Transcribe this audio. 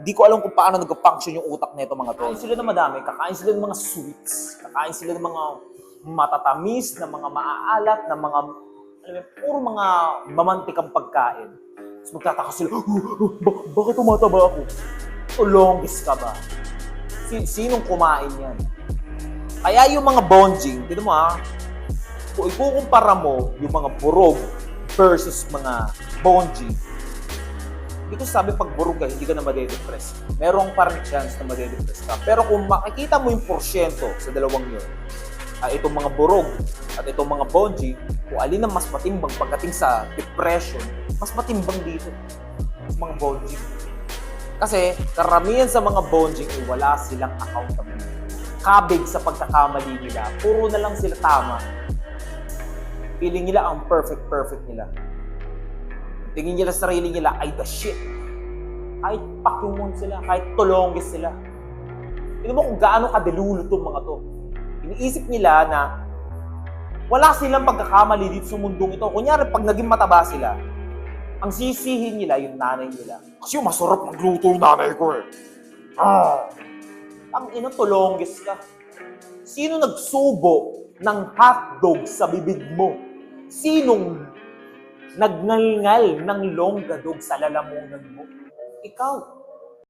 Di ko alam kung paano nag-function yung utak nito mga to. Kakain sila ng madami, kakain sila ng mga sweets, kakain sila ng mga matatamis, ng mga maaalat, ng mga, alam mo, puro mga mamantikang pagkain. Tapos magtataka sila, bakit tumataba ako? Longest ka ba? Sinong kumain yan? Kaya yung mga bonjing, tignan mo ha, kung ikukumpara mo yung mga burog versus mga bonjing, hindi ko sabi pag burog ka, hindi ka na madedepress. Merong parang chance na madedepress ka. Pero kung makikita mo yung porsyento sa dalawang yun, itong mga burog at itong mga bonjing, kung alin ang mas matimbang pagdating sa depression, mas matimbang dito. Mga bonjing. Kasi karamihan sa mga bonjing ay wala silang accountability. Kabig sa pagkakamali nila. Puro na lang sila tama. Feeling nila ang perfect nila. Tingin nila sa sarili nila ay the shit. Kahit pakyumon sila, kahit tulongis sila. Tignan mo kung gaano kadelulo itong mga to. Iniisip nila na wala silang pagkakamali dito sa mundong ito. Kunyari, pag naging mataba sila, ang sisihin nila yung nanay nila. Kasi masarap magluto yung nanay ko eh. Ang ina, tulongis ka. Sino nagsubo ng hotdog sa bibig mo? Sinong nagngalngal ng longgadog sa lalamunan mo? Ikaw.